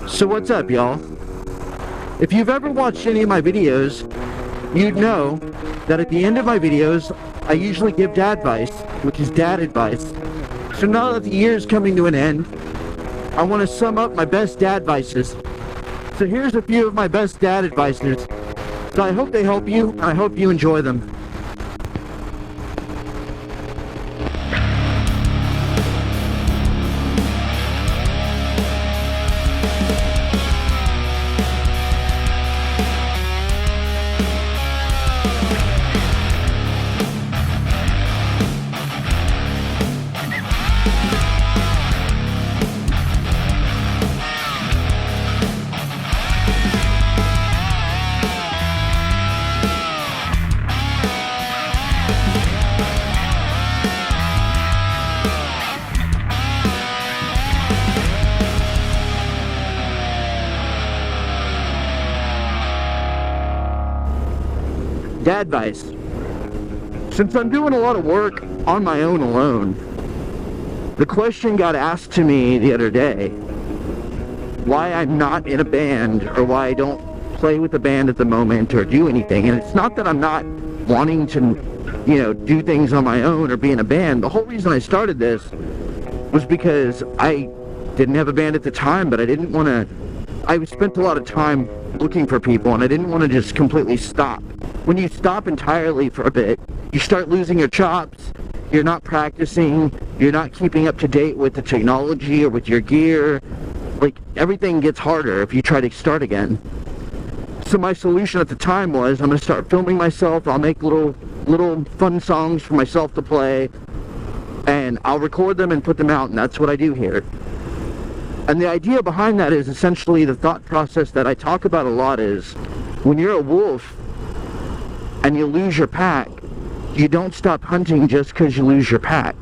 So what's up, y'all? If you've ever watched any of my videos, you'd know that at the end of my videos, I usually give Dadvice, which is dad advice. So now that the year is coming to an end, I want to sum up my best Dadvices. So here's a few of my best dad advices. So I hope they help you, and I hope you enjoy them. Dadvice. Since I'm doing a lot of work on my own alone, the question got asked to me the other day why I'm not in a band, or why I don't play with a band at the moment or do anything. And it's not that I'm not wanting to, do things on my own or be in a band. The whole reason I started this was because I didn't have a band at the time, but I didn't want to. I spent a lot of time looking for people, and I didn't want to just completely stop. When you stop entirely for a bit, you start losing your chops, you're not practicing, you're not keeping up to date with the technology or with your gear. Like, everything gets harder if you try to start again. So my solution at the time was, I'm going to start filming myself, I'll make little fun songs for myself to play, and I'll record them and put them out, and that's what I do here. And the idea behind that is essentially the thought process that I talk about a lot is, when you're a wolf and you lose your pack, you don't stop hunting just because you lose your pack.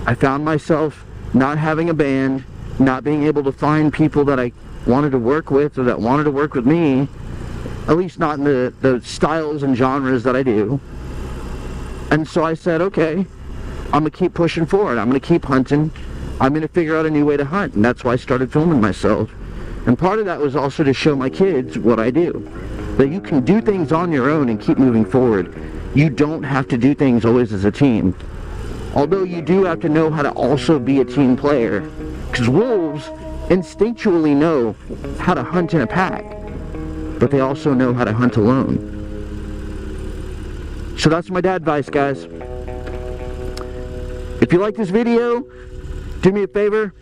I found myself not having a band, not being able to find people that I wanted to work with or that wanted to work with me, at least not in the styles and genres that I do. And so I said, okay, I'm going to keep pushing forward. I'm going to keep hunting. I'm going to figure out a new way to hunt. And that's why I started filming myself. And part of that was also to show my kids what I do. That you can do things on your own and keep moving forward. You don't have to do things always as a team. Although you do have to know how to also be a team player. Because wolves instinctually know how to hunt in a pack. But they also know how to hunt alone. So that's my Dadvice, guys. If you like this video, do me a favor.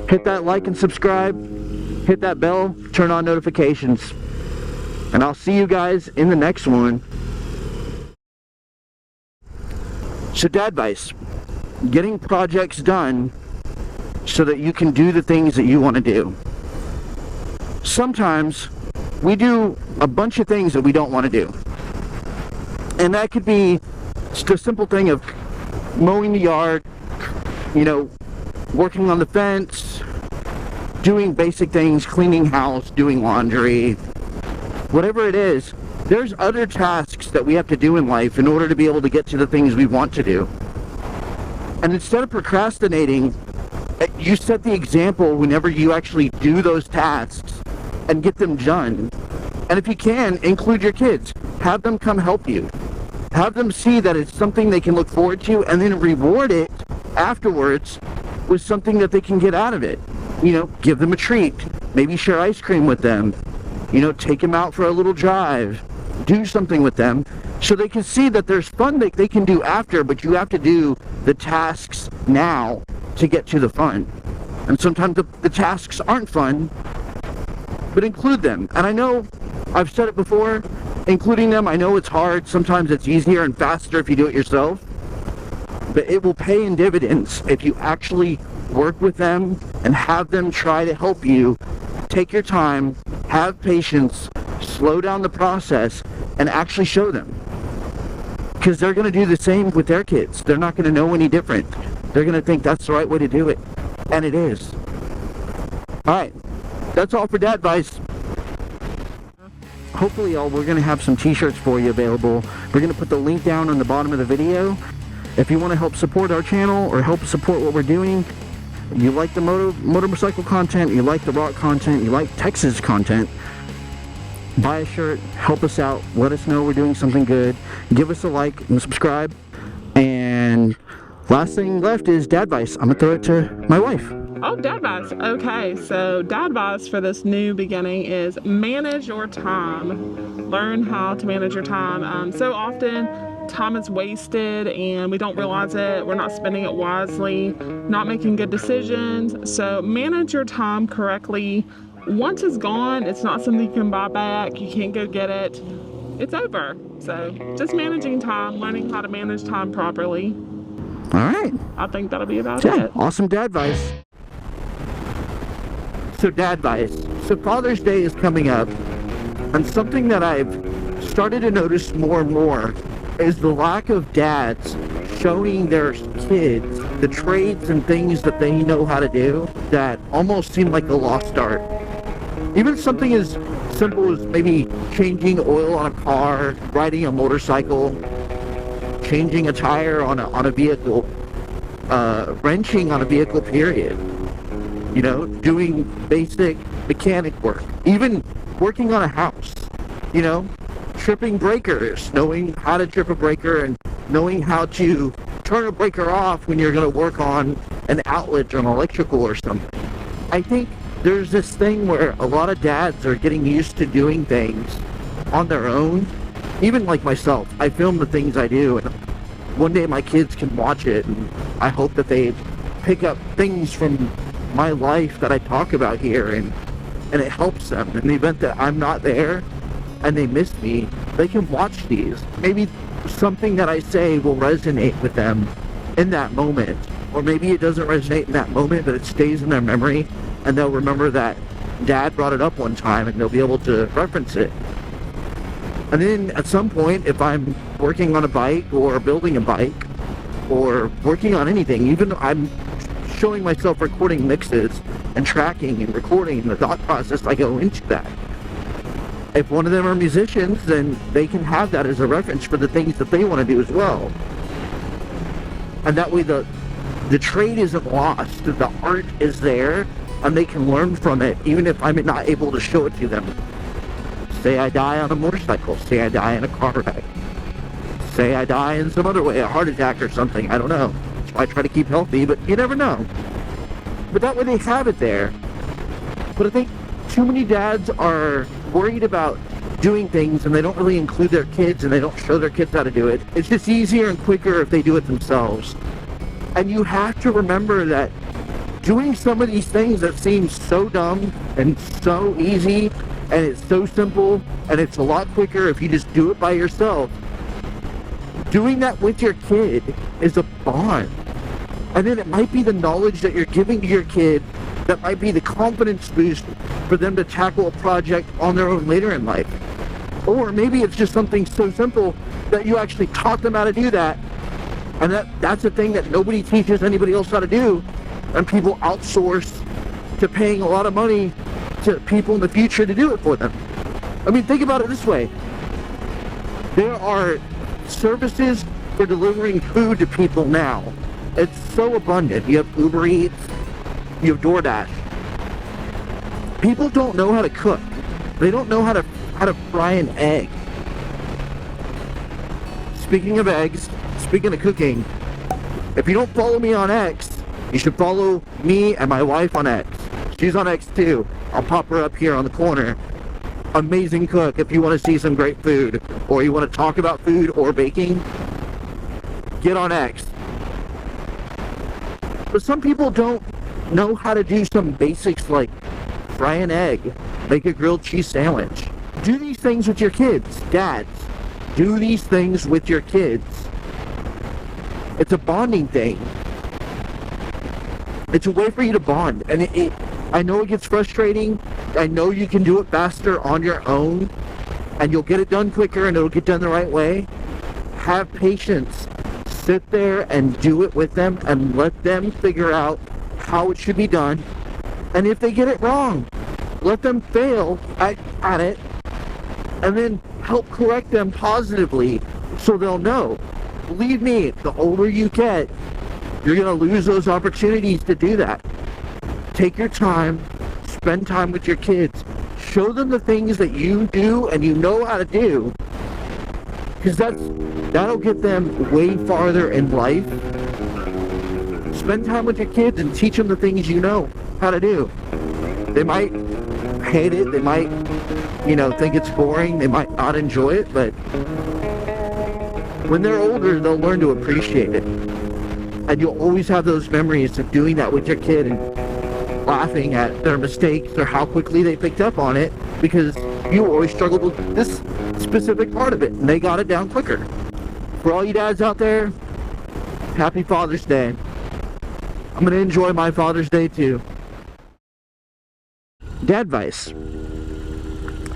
Hit that like and subscribe. Hit that bell. Turn on notifications. And I'll see you guys in the next one. So Dadvice, getting projects done so that you can do the things that you want to do. Sometimes we do a bunch of things that we don't want to do. And that could be just a simple thing of mowing the yard, working on the fence, doing basic things, cleaning house, doing laundry. Whatever it is, there's other tasks that we have to do in life in order to be able to get to the things we want to do. And instead of procrastinating, you set the example whenever you actually do those tasks and get them done. And if you can, include your kids. Have them come help you. Have them see that it's something they can look forward to, and then reward it afterwards with something that they can get out of it. Give them a treat. Maybe share ice cream with them. Take them out for a little drive. Do something with them so they can see that there's fun that they can do after, but you have to do the tasks now to get to the fun. And sometimes the tasks aren't fun, but include them. And I know, I've said it before, including them, I know it's hard. Sometimes it's easier and faster if you do it yourself. But it will pay in dividends if you actually work with them and have them try to help you. Take your time, have patience, slow down the process, and actually show them. Because they're going to do the same with their kids. They're not going to know any different. They're going to think that's the right way to do it. And it is. Alright, that's all for Dadvice. Hopefully, y'all, we're going to have some t-shirts for you available. We're going to put the link down on the bottom of the video. If you want to help support our channel or help support what we're doing, you like the motorcycle content, you like the rock content, you like Texas content, buy a shirt, help us out, let us know we're doing something good, give us a like and subscribe. And last thing left is Dadvice. I'm gonna throw it to my wife. Oh, Dadvice. Okay, so Dadvice for this new beginning is manage your time. Learn how to manage your time. So often time is wasted and we don't realize it. We're not spending it wisely, not making good decisions. So manage your time correctly. Once it's gone, it's not something you can buy back. You can't go get it. It's over. So just managing time, learning how to manage time properly. All right. I think that'll be about Yeah, it. awesome Dadvice. So Dadvice. So Father's Day is coming up, and something that I've started to notice more and more is the lack of dads showing their kids the trades and things that they know how to do that almost seem like a lost art. Even something as simple as maybe changing oil on a car, riding a motorcycle, changing a tire on a vehicle, wrenching on a vehicle, period. You know, doing basic mechanic work, even working on a house, you know, tripping breakers, knowing how to trip a breaker and knowing how to turn a breaker off when you're going to work on an outlet or an electrical or something. I think there's this thing where a lot of dads are getting used to doing things on their own. Even like myself, I film the things I do, and one day my kids can watch it, and I hope that they pick up things from my life that I talk about here, and it helps them. In the event that I'm not there and they miss me, they can watch these. Maybe something that I say will resonate with them in that moment, or maybe it doesn't resonate in that moment, but it stays in their memory, and they'll remember that Dad brought it up one time, and they'll be able to reference it. And then at some point, if I'm working on a bike or building a bike or working on anything, even I'm showing myself recording mixes and tracking and recording the thought process I go into that. If one of them are musicians, then they can have that as a reference for the things that they want to do as well. And that way the trade isn't lost, the art is there, and they can learn from it, even if I'm not able to show it to them. Say I die on a motorcycle, say I die in a car wreck, say I die in some other way, a heart attack or something, I don't know. So I try to keep healthy, but you never know. But that way they have it there. But I think too many dads are worried about doing things and they don't really include their kids and they don't show their kids how to do it. It's just easier and quicker if they do it themselves. And you have to remember that doing some of these things that seem so dumb and so easy, and it's so simple, and it's a lot quicker if you just do it by yourself, doing that with your kid is a bond. And then it might be the knowledge that you're giving to your kid that might be the confidence boost for them to tackle a project on their own later in life. Or maybe it's just something so simple that you actually taught them how to do that, and that's a thing that nobody teaches anybody else how to do, and people outsource to paying a lot of money to people in the future to do it for them. I mean, think about it this way. There are services for delivering food to people now. It's so abundant. You have Uber Eats, you have DoorDash. People don't know how to cook. They don't know how to fry an egg. Speaking of eggs, speaking of cooking, if you don't follow me on X, you should follow me and my wife on X. She's on X too. I'll pop her up here on the corner. Amazing cook if you want to see some great food, or you want to talk about food or baking, get on X. But some people don't know how to do some basics like fry an egg, make a grilled cheese sandwich. Do these things with your kids, dads. Do these things with your kids. It's a bonding thing. It's a way for you to bond. And I know it gets frustrating. I know you can do it faster on your own, and you'll get it done quicker, and it'll get done the right way. Have patience. Sit there and do it with them, and let them figure out how it should be done. And if they get it wrong, let them fail at it, and then help correct them positively so they'll know. Believe me, the older you get, you're going to lose those opportunities to do that. take your time, spend time with your kids, show them the things that you do and you know how to do, because that'll get them way farther in life. Spend time with your kids and teach them the things you know how to do. They might hate it, they might, think it's boring, they might not enjoy it, but when they're older, they'll learn to appreciate it. And you'll always have those memories of doing that with your kid and laughing at their mistakes or how quickly they picked up on it, because you always struggled with this specific part of it and they got it down quicker. For all you dads out there, happy Father's Day. I'm going to enjoy my Father's Day too. Dadvice.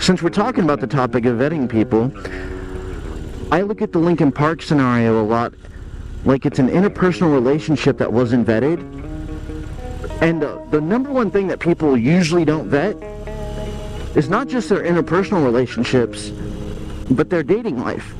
Since we're talking about the topic of vetting people, I look at the Linkin Park scenario a lot like it's an interpersonal relationship that wasn't vetted. And the number one thing that people usually don't vet is not just their interpersonal relationships, but their dating life.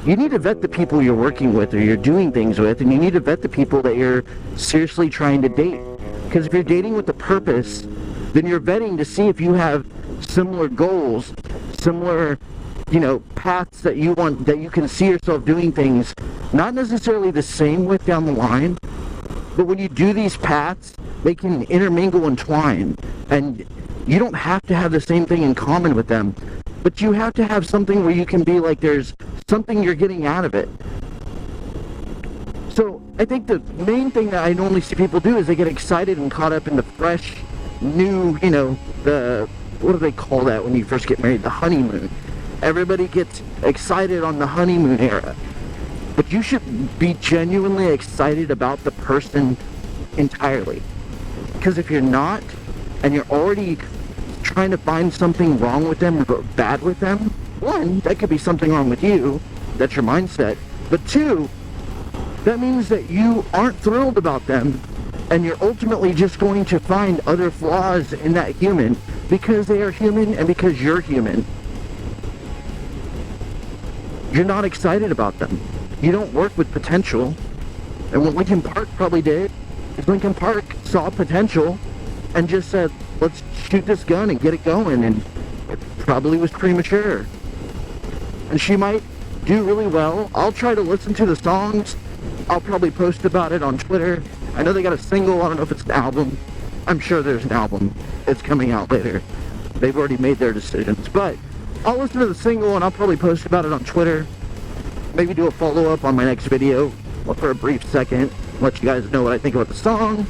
You need to vet the people you're working with or you're doing things with, and you need to vet the people that you're seriously trying to date. Because if you're dating with a purpose, then you're vetting to see if you have similar goals, similar, paths that you want, that you can see yourself doing things, not necessarily the same with down the line, but when you do these paths, they can intermingle and twine, and you don't have to have the same thing in common with them, but you have to have something where you can be like there's something you're getting out of it. So I think the main thing that I normally see people do is they get excited and caught up in the fresh, new, what do they call that when you first get married? The honeymoon. Everybody gets excited on the honeymoon era. But you should be genuinely excited about the person entirely. Because if you're not, and you're already trying to find something wrong with them or bad with them, one, that could be something wrong with you. That's your mindset. But two, that means that you aren't thrilled about them, and you're ultimately just going to find other flaws in that human because they are human and because you're human. You're not excited about them. You don't work with potential. And what Linkin Park probably did is Linkin Park saw potential and just said, let's shoot this gun and get it going, and it probably was premature. And she might do really well. I'll try to listen to the songs. I'll probably post about it on Twitter. I know they got a single. I don't know if it's an album. I'm sure there's an album. It's coming out later. They've already made their decisions. But I'll listen to the single and I'll probably post about it on Twitter. Maybe do a follow-up on my next video for a brief second. Let you guys know what I think about the song.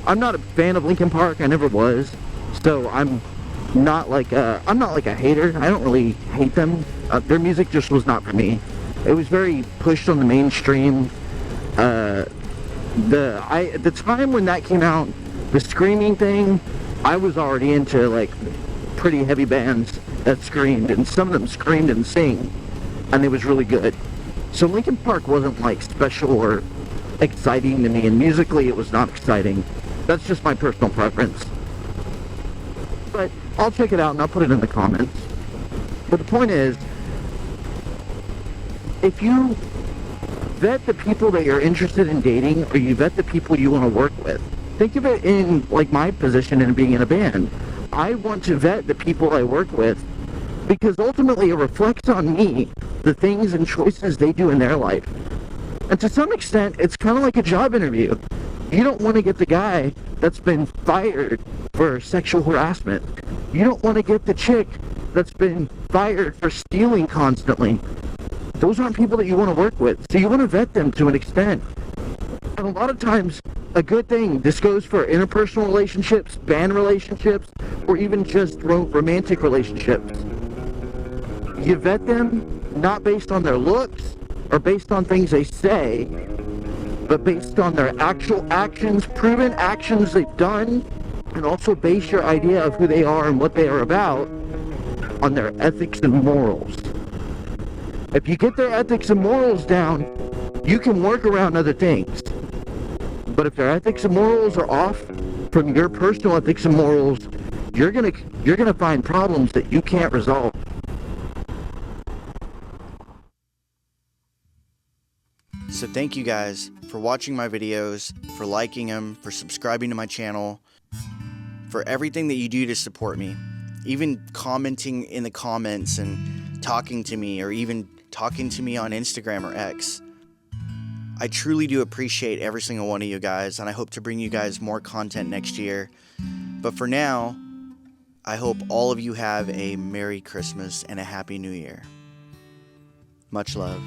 I'm not a fan of Linkin Park. I never was. So I'm not like a hater. I don't really hate them. Their music just was not for me. It was very pushed on the mainstream. At the time when that came out, the screaming thing, I was already into like pretty heavy bands that screamed, and some of them screamed and sing, and it was really good. So Linkin Park wasn't like special or exciting to me, and musically it was not exciting. That's just my personal preference. But I'll check it out and I'll put it in the comments. But the point is, if you vet the people that you're interested in dating, or you vet the people you want to work with, think of it in like my position in being in a band. I want to vet the people I work with because ultimately it reflects on me, the things and choices they do in their life. And to some extent, it's kind of like a job interview. You don't want to get the guy that's been fired for sexual harassment. You don't want to get the chick that's been fired for stealing constantly. Those aren't people that you want to work with. So you want to vet them to an extent. And a lot of times, a good thing, this goes for interpersonal relationships, band relationships, or even just romantic relationships. You vet them not based on their looks or based on things they say, but based on their actual actions, proven actions they've done, and also base your idea of who they are and what they are about on their ethics and morals. If you get their ethics and morals down, you can work around other things. But if their ethics and morals are off from your personal ethics and morals, you're gonna find problems that you can't resolve. So thank you guys for watching my videos, for liking them, for subscribing to my channel, for everything that you do to support me. Even commenting in the comments and talking to me, or even talking to me on Instagram or X. I truly do appreciate every single one of you guys, and I hope to bring you guys more content next year. But for now, I hope all of you have a Merry Christmas and a Happy New Year. Much love.